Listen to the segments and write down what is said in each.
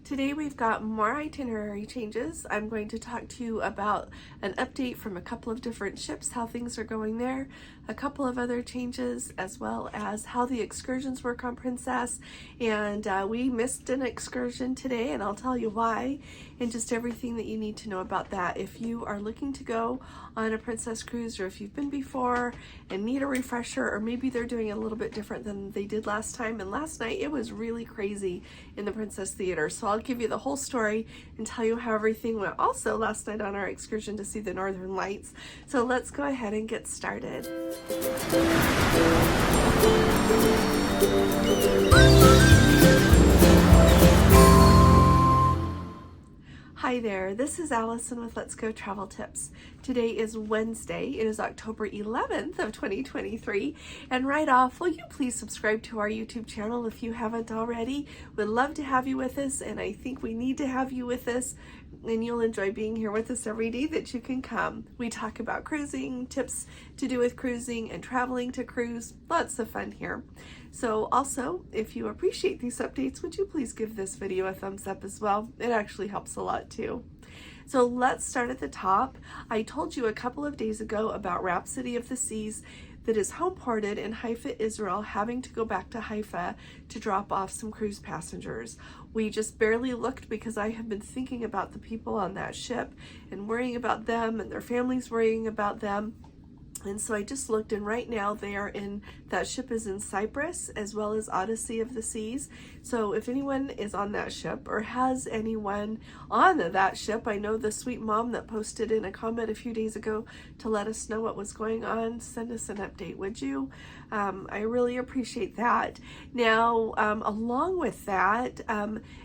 Today we've got more itinerary changes. I'm going to talk to you about an update from a couple of different ships, how things are going there, a couple of other changes, as well as how the excursions work on Princess. And we missed an excursion today, and I'll tell you why, and just everything that you need to know about that. If you are looking to go on a Princess cruise, or if you've been before and need a refresher, or maybe they're doing it a little bit different than they did last time. And last night it was really crazy in the Princess Theater, so I'll give you the whole story and tell you how everything went also last night on our excursion to see the Northern Lights. So let's go ahead and get started. Hi there, this is Allison with Let's Go Travel Tips. Today is Wednesday. It is October 11th of 2023. And right off, will you please subscribe to our YouTube channel if you haven't already? We'd love to have you with us, and I think we need to have you with us, and you'll enjoy being here with us every day that you can come. We talk about cruising, tips to do with cruising and traveling to cruise. Lots of fun here. So also, if you appreciate these updates, would you please give this video a thumbs up as well? It actually helps a lot too. So let's start at the top. I told you a couple of days ago about Rhapsody of the Seas that is homeported in Haifa, Israel, having to go back to Haifa to drop off some cruise passengers. We just barely looked because I have been thinking about the people on that ship and worrying about them and their families worrying about them. And so I just looked, and right now that ship is in Cyprus, as well as Odyssey of the Seas. So if anyone is on that ship or has anyone on that ship, I know the sweet mom that posted in a comment a few days ago to let us know what was going on, send us an update, would you? I really appreciate that. Now, along with that,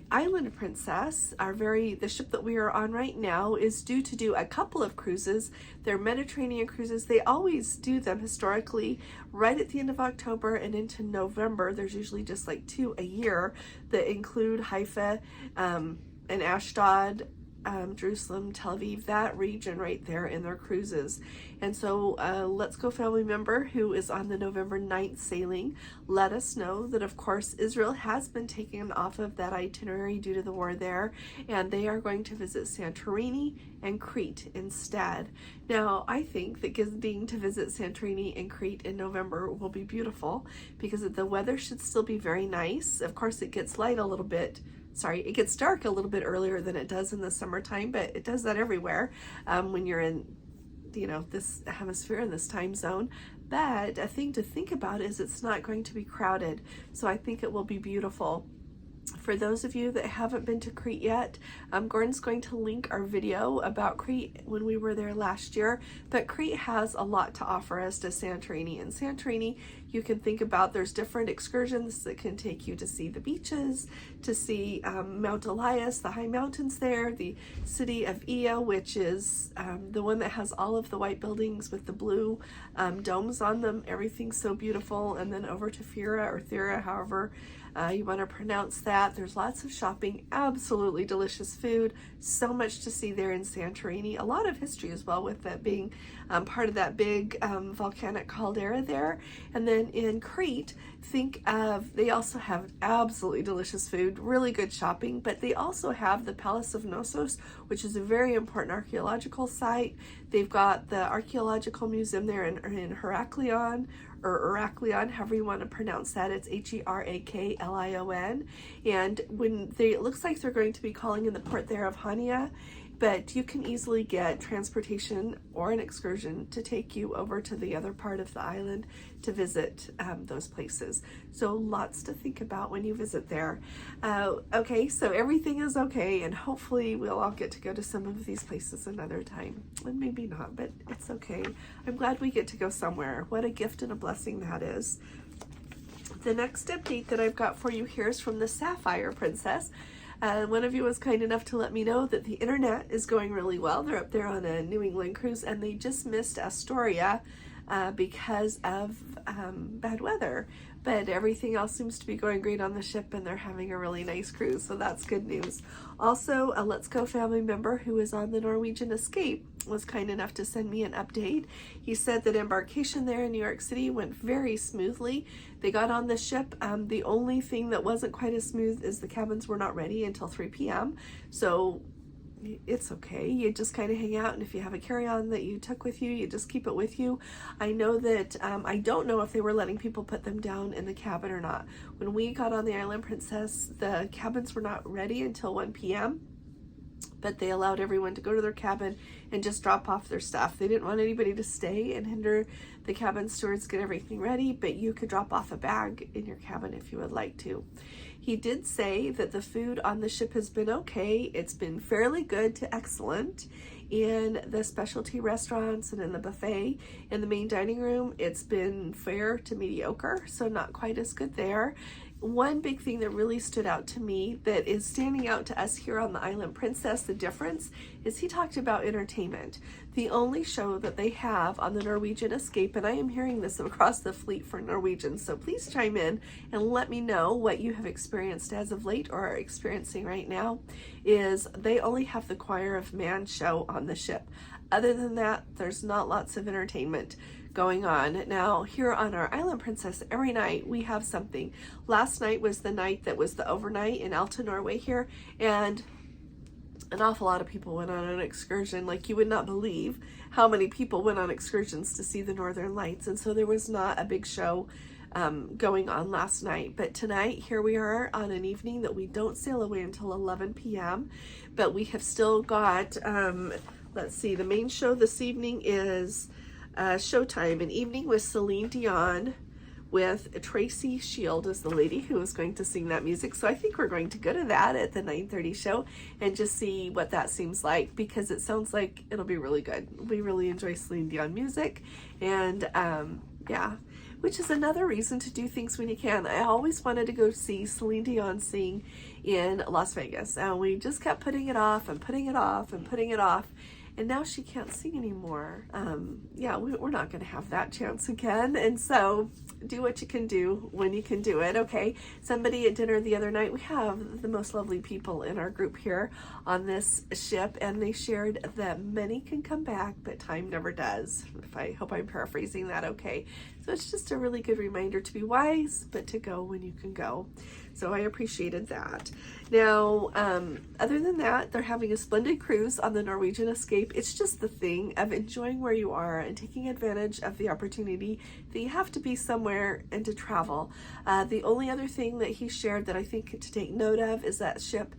Island Princess, the ship that we are on right now, is due to do a couple of cruises. They're Mediterranean cruises. They always do them historically right at the end of October and into November. There's usually just like 2 a year that include Haifa and Ashdod, Jerusalem, Tel Aviv, that region right there in their cruises. And so Let's Go family member who is on the November 9th sailing let us know that, of course, Israel has been taken off of that itinerary due to the war there, and they are going to visit Santorini and Crete instead. Now, I think that getting to visit Santorini and Crete in November will be beautiful because the weather should still be very nice. Of course, it gets it gets dark a little bit earlier than it does in the summertime, but it does that everywhere when you're in, this hemisphere, in this time zone. But a thing to think about is it's not going to be crowded, so I think it will be beautiful. For those of you that haven't been to Crete yet, Gordon's going to link our video about Crete when we were there last year, but Crete has a lot to offer as to Santorini. And Santorini, you can think about, there's different excursions that can take you to see the beaches, to see Mount Elias, the high mountains there, the city of Io, which is the one that has all of the white buildings with the blue domes on them. Everything's so beautiful. And then over to Fira, or Thera, however you want to pronounce that. There's lots of shopping, absolutely delicious food, so much to see there in Santorini. A lot of history as well, with that being part of that big volcanic caldera there. And then in Crete, they also have absolutely delicious food, really good shopping, but they also have the Palace of Knossos, which is a very important archaeological site. They've got the archaeological museum there in Heraklion, or Heraklion, however you want to pronounce that. It's Heraklion. And it looks like they're going to be calling in the port there of Hania, but you can easily get transportation or an excursion to take you over to the other part of the island to visit those places. So lots to think about when you visit there. Okay, so everything is okay, and hopefully we'll all get to go to some of these places another time. And maybe not, but it's okay. I'm glad we get to go somewhere. What a gift and a blessing that is. The next update that I've got for you here is from the Sapphire Princess. One of you was kind enough to let me know that the internet is going really well. They're up there on a New England cruise, and they just missed Astoria because of bad weather. But everything else seems to be going great on the ship, and they're having a really nice cruise, so that's good news. Also, a Let's Go family member who is on the Norwegian Escape was kind enough to send me an update. He said that embarkation there in New York City went very smoothly. They got on the ship. The only thing that wasn't quite as smooth is the cabins were not ready until 3 p.m. So it's okay. You just kind of hang out, and if you have a carry-on that you took with you, you just keep it with you. I know that I don't know if they were letting people put them down in the cabin or not. When we got on the Island Princess, the cabins were not ready until 1 p.m. but they allowed everyone to go to their cabin and just drop off their stuff. They didn't want anybody to stay and hinder the cabin stewards get everything ready, but you could drop off a bag in your cabin if you would like to. He did say that the food on the ship has been okay. It's been fairly good to excellent in the specialty restaurants and in the buffet. In the main dining room, it's been fair to mediocre, so not quite as good there. One big thing that really stood out to me that is standing out to us here on the Island Princess, the difference, is he talked about entertainment. The only show that they have on the Norwegian Escape, and I am hearing this across the fleet for Norwegians, so please chime in and let me know what you have experienced as of late or are experiencing right now, is they only have the Choir of Man show on the ship. Other than that, there's not lots of entertainment going on. Now, here on our Island Princess, every night we have something. Last night was the night that was the overnight in Alta Norway here, and an awful lot of people went on an excursion. Like, you would not believe how many people went on excursions to see the Northern Lights, and so there was not a big show going on last night. But tonight, here we are on an evening that we don't sail away until 11 p.m., but we have still got, let's see, the main show this evening is Showtime, an evening with Celine Dion, with Tracy Shield as the lady who is going to sing that music. So I think we're going to go to that at the 9:30 show and just see what that seems like, because it sounds like it'll be really good. We really enjoy Celine Dion music, and yeah, which is another reason to do things when you can. I always wanted to go see Celine Dion sing in Las Vegas, and we just kept putting it off and putting it off and putting it off. And now she can't sing anymore. Yeah, we're not going to have that chance again. And so do what you can do when you can do it, okay? Somebody at dinner the other night, we have the most lovely people in our group here on this ship, and they shared that many can come back, but time never does. I hope I'm paraphrasing that okay. So it's just a really good reminder to be wise, but to go when you can go. So I appreciated that. Now, other than that, they're having a splendid cruise on the Norwegian Escape. It's just the thing of enjoying where you are and taking advantage of the opportunity that you have to be somewhere and to travel. The only other thing that he shared that I think to take note of is that ship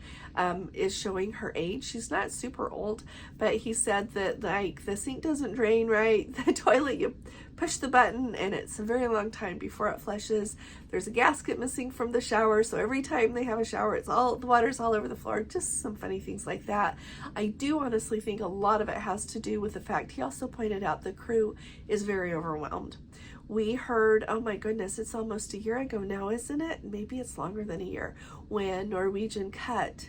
is showing her age. She's not super old, but he said that, like, the sink doesn't drain right, the toilet, you push the button and it's a very long time before it flushes. There's a gasket missing from the shower, so every time they have a shower, the water's all over the floor. Just some funny things like that. I do honestly think a lot of it has to do with the fact he also pointed out the crew is very overwhelmed. We heard, oh my goodness, it's almost a year ago now, isn't it? Maybe it's longer than a year, when Norwegian cut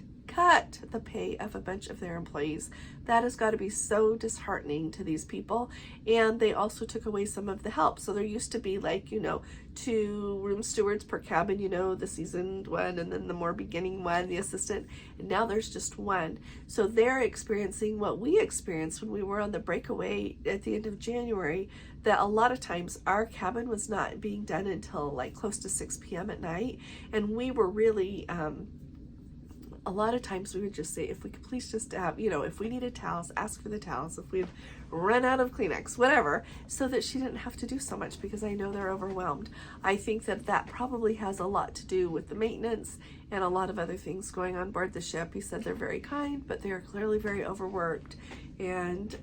the pay of a bunch of their employees. That has got to be so disheartening to these people. And they also took away some of the help. So there used to be, like, 2 room stewards per cabin, the seasoned one, and then the more beginning one, the assistant, and now there's just one. So they're experiencing what we experienced when we were on the breakaway at the end of January, that a lot of times our cabin was not being done until like close to 6 p.m. at night, and we were really a lot of times we would just say, if we could please just have, if we needed towels, ask for the towels, if we've run out of Kleenex, whatever, so that she didn't have to do so much, because I know they're overwhelmed. I think that probably has a lot to do with the maintenance and a lot of other things going on board the ship. He said they're very kind, but they are clearly very overworked, and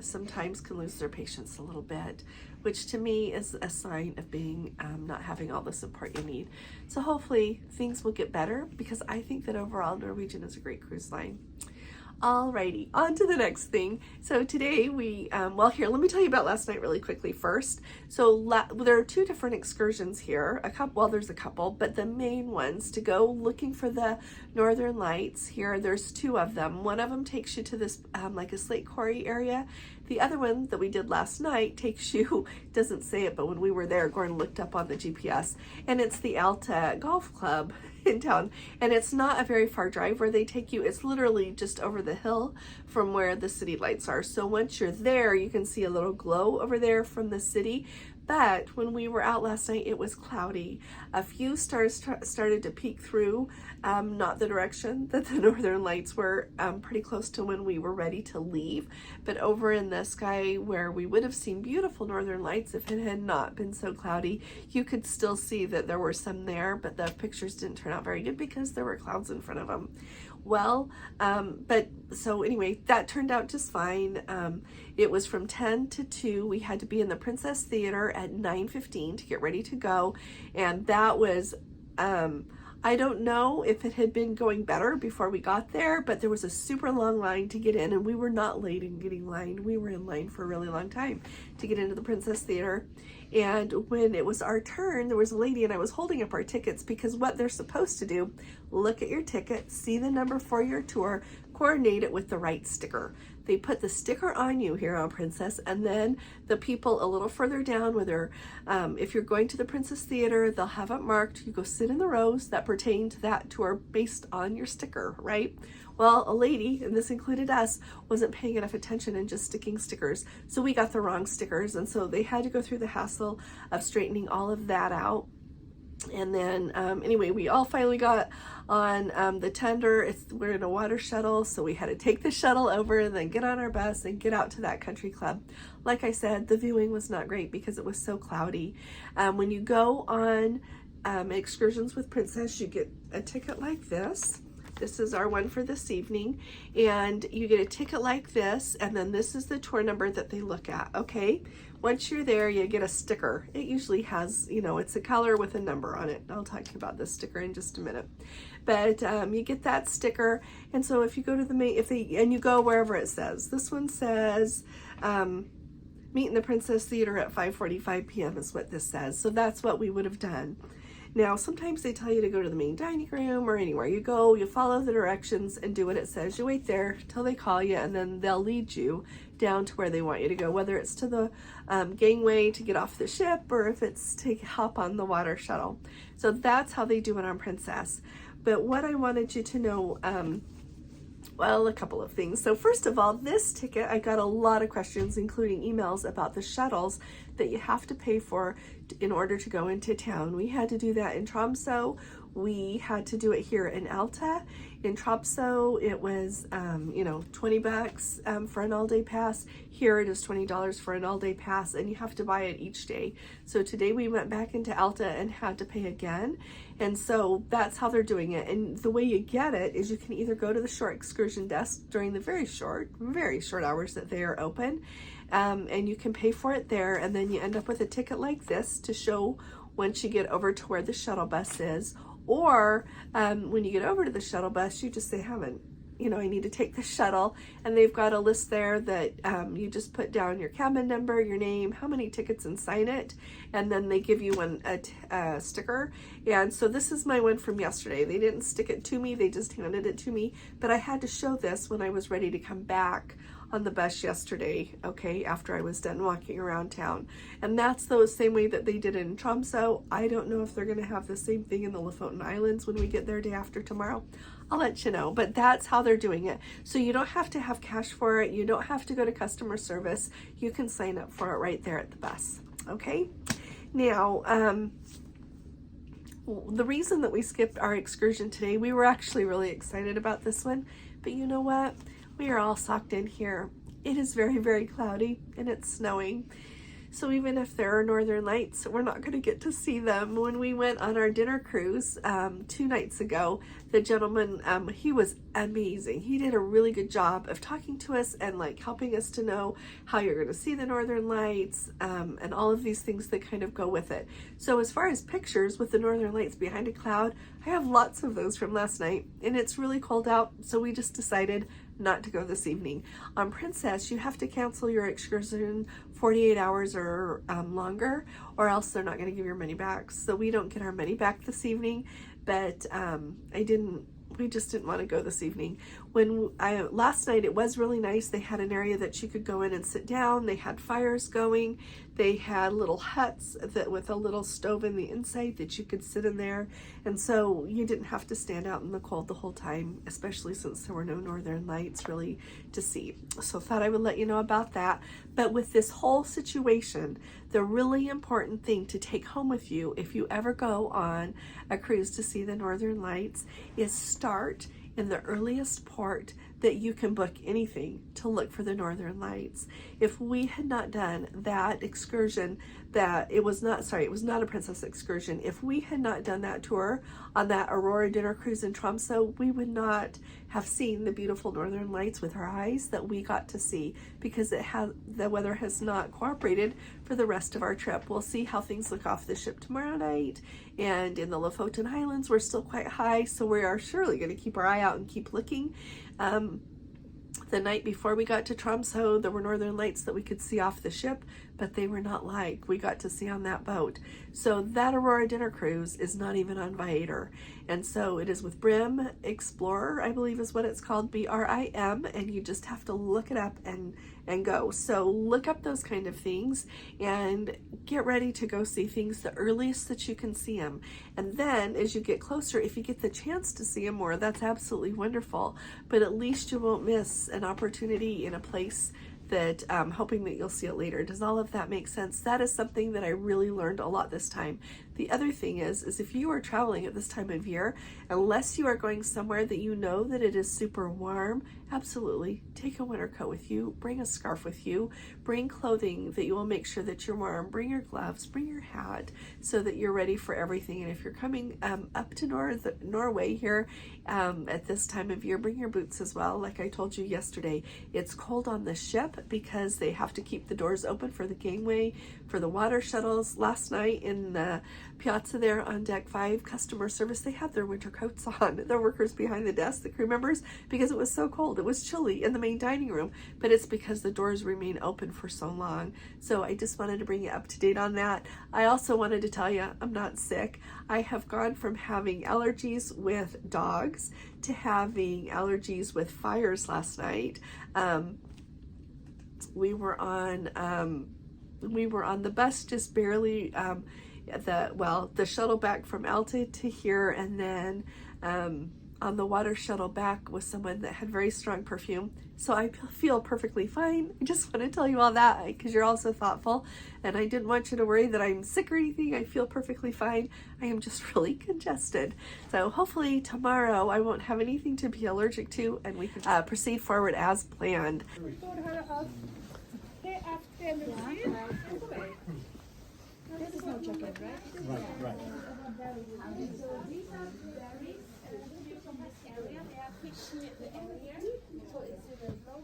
sometimes can lose their patience a little bit, which to me is a sign of being not having all the support you need. So hopefully things will get better, because I think that overall Norwegian is a great cruise line. Alrighty, on to the next thing. So today we, here, let me tell you about last night really quickly first. So there are 2 different excursions here. There's a couple, but the main ones to go looking for the Northern Lights here, there's 2 of them. One of them takes you to this like a slate quarry area. The other one that we did last night takes you, doesn't say it, but when we were there, Gordon looked up on the GPS, and it's the Alta Golf Club in town. And it's not a very far drive where they take you. It's literally just over the hill from where the city lights are. So once you're there, you can see a little glow over there from the city. But when we were out last night, it was cloudy. A few stars started to peek through, not the direction that the northern lights were, pretty close to when we were ready to leave. But over in the sky where we would have seen beautiful northern lights if it had not been so cloudy, you could still see that there were some there, but the pictures didn't turn out very good because there were clouds in front of them. Well, but so anyway, that turned out just fine. It was from 10 to 2. We had to be in the Princess Theater at 9:15 to get ready to go. And that was, I don't know if it had been going better before we got there, but there was a super long line to get in, and we were not late in getting line. We were in line for a really long time to get into the Princess Theater. And when it was our turn, there was a lady, and I was holding up our tickets, because what they're supposed to do, look at your ticket, see the number for your tour, coordinate it with the right sticker. They put the sticker on you here on Princess, and then the people a little further down, whether if you're going to the Princess Theater, they'll have it marked. You go sit in the rows that pertain to that tour based on your sticker, right? Well, a lady, and this included us, wasn't paying enough attention and just sticking stickers. So we got the wrong stickers, and so they had to go through the hassle of straightening all of that out. And then anyway, we all finally got on the tender. We're in a water shuttle, so we had to take the shuttle over and then get on our bus and get out to that country club. Like I said, the viewing was not great because it was so cloudy. When you go on Excursions with Princess, you get a ticket like this. This is our one for this evening, and you get a ticket like this, and then this is the tour number that they look at, okay? Once you're there, you get a sticker. It usually has, you know, it's a color with a number on it. I'll talk to you about this sticker in just a minute. But you get that sticker, and so if you go to the main, and you go wherever it says. This one says, meet in the Princess Theater at 5:45 p.m. is what this says. So that's what we would have done. Now, sometimes they tell you to go to the main dining room or anywhere you go, you follow the directions and do what it says. You wait there till they call you, and then they'll lead you down to where they want you to go, whether it's to the gangway to get off the ship or if it's to hop on the water shuttle. So that's how they do it on Princess. But what I wanted you to know, well, a couple of things. So first of all, this ticket, I got a lot of questions, including emails about the shuttles that you have to pay for in order to go into town. We had to do that in Tromsø. We had to do it here in Alta. In Tromsø, it was, you know, $20 for an all-day pass. Here it is $20 for an all-day pass, and you have to buy it each day. So today we went back into Alta and had to pay again. And so that's how they're doing it. And the way you get it is you can either go to the short excursion desk during the very short hours that they are open, and you can pay for it there, and then you end up with a ticket like this to show once you get over to where the shuttle bus is. Or when you get over to the shuttle bus, you just say, I need to take the shuttle, and they've got a list there that you just put down your cabin number, your name, how many tickets, and sign it, and then they give you a sticker. And so this is my one from yesterday. They didn't stick it to me, they just handed it to me, but I had to show this when I was ready to come back on the bus yesterday, okay, after I was done walking around town. And that's the same way that they did it in Tromsø. I don't know if they're going to have the same thing in the Lofoten Islands when we get there day after tomorrow. I'll let you know, but that's how they're doing it. So you don't have to have cash for it. You don't have to go to customer service. You can sign up for it right there at the bus, okay? Now, the reason that we skipped our excursion today, we were actually really excited about this one, but you know what? We are all socked in here. It is very, very cloudy, and it's snowing. So even if there are northern lights, we're not going to get to see them. When we went on our dinner cruise 2 nights ago, the gentleman, he was amazing. He did a really good job of talking to us and like helping us to know how you're going to see the northern lights and all of these things that kind of go with it. So as far as pictures with the northern lights behind a cloud, I have lots of those from last night, and it's really cold out, so we just decided not to go this evening. On Princess, you have to cancel your excursion 48 hours or longer, or else they're not going to give your money back. So we don't get our money back this evening, but we just didn't want to go this evening. Last night it was really nice. They had an area that you could go in and sit down. They had fires going. They had little huts with a little stove in the inside that you could sit in there. And so you didn't have to stand out in the cold the whole time, especially since there were no northern lights really to see. So thought I would let you know about that. But with this whole situation, the really important thing to take home with you if you ever go on a cruise to see the northern lights is start in the earliest port that you can book anything to look for the northern lights. If we had not done that excursion, it was not a princess excursion. If we had not done that tour on that Aurora dinner cruise in Tromsø, we would not have seen the beautiful northern lights with our eyes that we got to see, because the weather has not cooperated for the rest of our trip. We'll see how things look off the ship tomorrow night, and in the Lofoten Highlands we're still quite high, so we are surely going to keep our eye out and keep looking. The night before we got to Tromsø, there were northern lights that we could see off the ship, but they were not like we got to see on that boat. So that Aurora dinner cruise is not even on Viator. And so it is with Brim Explorer, I believe is what it's called, BRIM, and you just have to look it up and go. So look up those kind of things and get ready to go see things the earliest that you can see them. And then as you get closer, if you get the chance to see them more, that's absolutely wonderful. But at least you won't miss an opportunity in a place that hoping that you'll see it later. Does all of that make sense? That is something that I really learned a lot this time. The other thing is if you are traveling at this time of year, unless you are going somewhere that you know that it is super warm, absolutely take a winter coat with you, bring a scarf with you, bring clothing that you will make sure that you're warm, bring your gloves, bring your hat, so that you're ready for everything. And if you're coming up to Norway here at this time of year, bring your boots as well. Like I told you yesterday, it's cold on the ship because they have to keep the doors open for the gangway, for the water shuttles. Last night in the piazza there on deck 5, customer service, they had their winter coats on, the workers behind the desk, the crew members, because it was so cold. It was chilly in the main dining room, but it's because the doors remain open for so long. So I just wanted to bring you up to date on that. I also wanted to tell you I'm not sick. I have gone from having allergies with dogs to having allergies with fires last night. We were on the bus, just barely, the shuttle back from Alta to here, and then on the water shuttle back was someone that had very strong perfume. So I feel perfectly fine. I just want to tell you all that because you're all so thoughtful, and I didn't want you to worry that I'm sick or anything. I feel perfectly fine. I am just really congested. So hopefully tomorrow I won't have anything to be allergic to, and we can proceed forward as planned. This is no chocolate, right? Right. So these are berries from this area. They are pitched in the area. So it's a low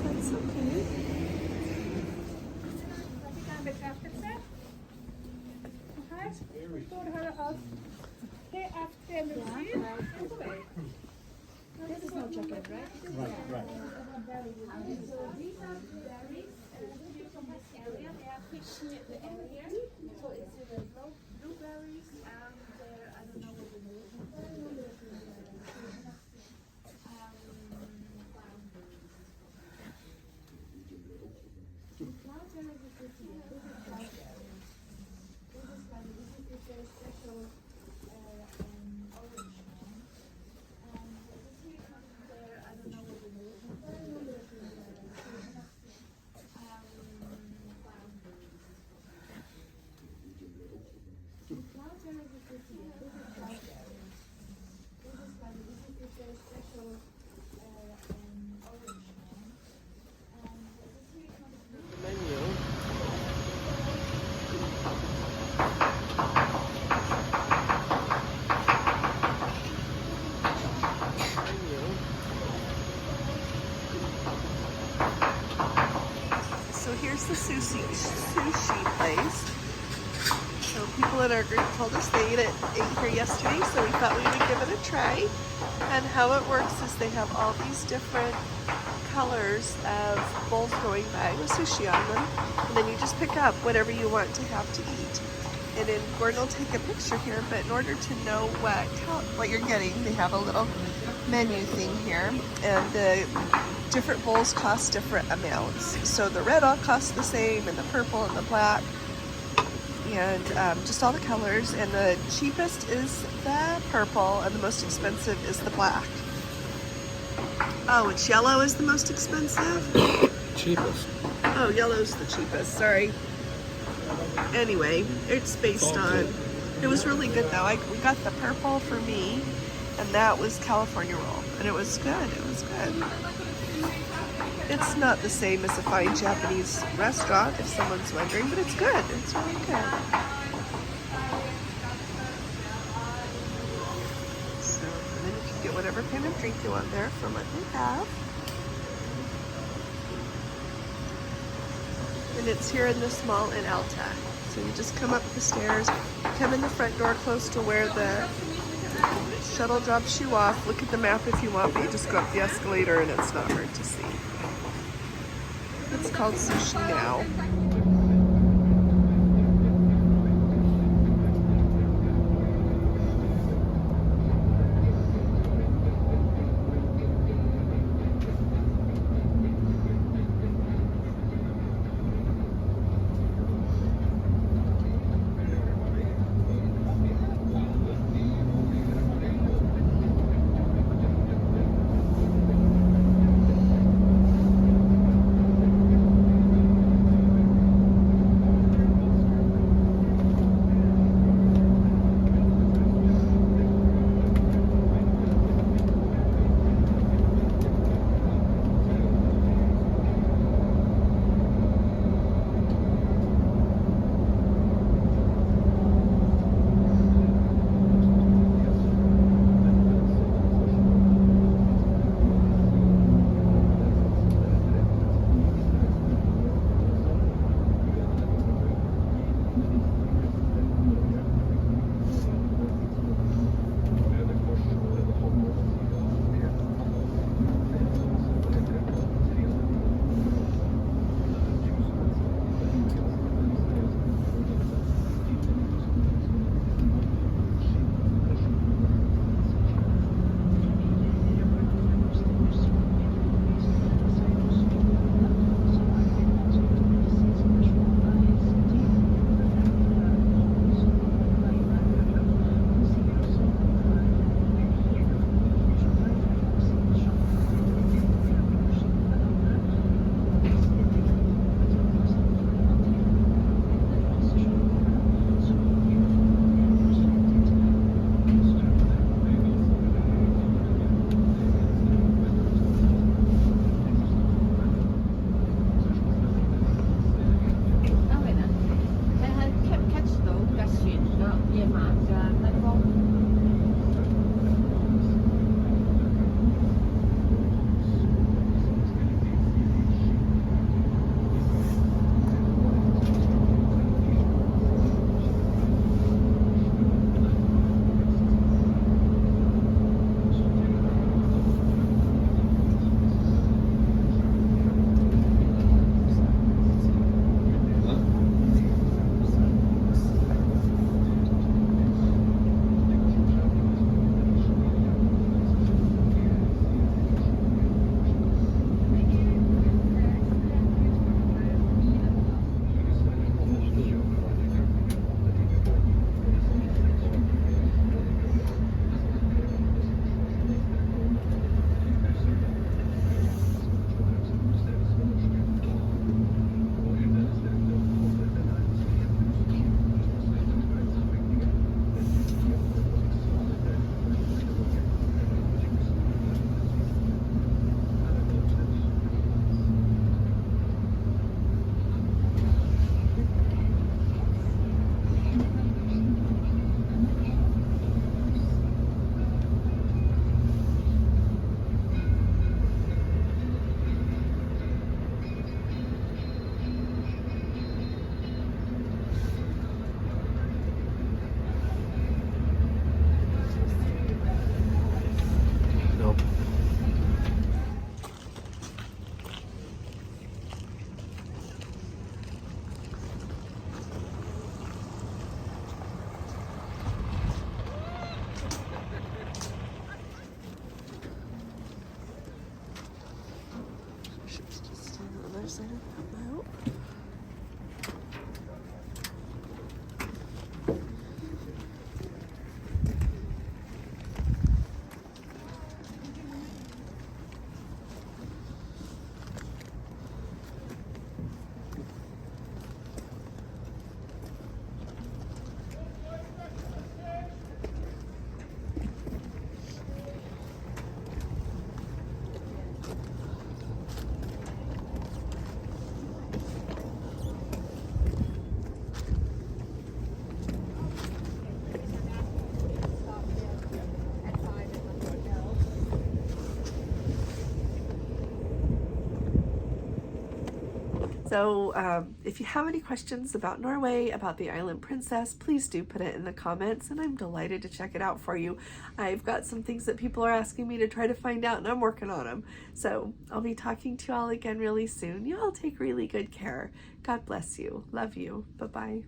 That's okay. This is no chocolate, right? Right. So these are berries from this area. They are pitched in the area. So it's a low blueberries, and I don't know what the name is. Here's the sushi place. So people in our group told us they ate here yesterday, so we thought we would give it a try. And how it works is they have all these different colors of bowls going by with sushi on them, and then you just pick up whatever you want to have to eat. And then Gordon will take a picture here, but in order to know what you're getting, they have a little menu thing here, and the different bowls cost different amounts. So the red all cost the same, and the purple and the black, and just all the colors. And the cheapest is the purple, and the most expensive is the black. Oh, it's yellow is the most expensive? Cheapest. Oh, yellow's the cheapest, sorry. Anyway, it's based on, it was really good though. We got the purple for me, and that was California roll, and it was good, it was good. It's not the same as a fine Japanese restaurant, if someone's wondering, but it's good, it's really good. So, and then you can get whatever kind of drink you want there from what they have. And it's here in this mall in Alta. So you just come up the stairs, come in the front door close to where the shuttle drops you off. Look at the map if you want, but you just go up the escalator and it's not hard to see. It's called Sushi Now. because I didn't come out. So if you have any questions about Norway, about the Island Princess, please do put it in the comments, and I'm delighted to check it out for you. I've got some things that people are asking me to try to find out, and I'm working on them. So I'll be talking to you all again really soon. You all take really good care. God bless you. Love you. Bye-bye.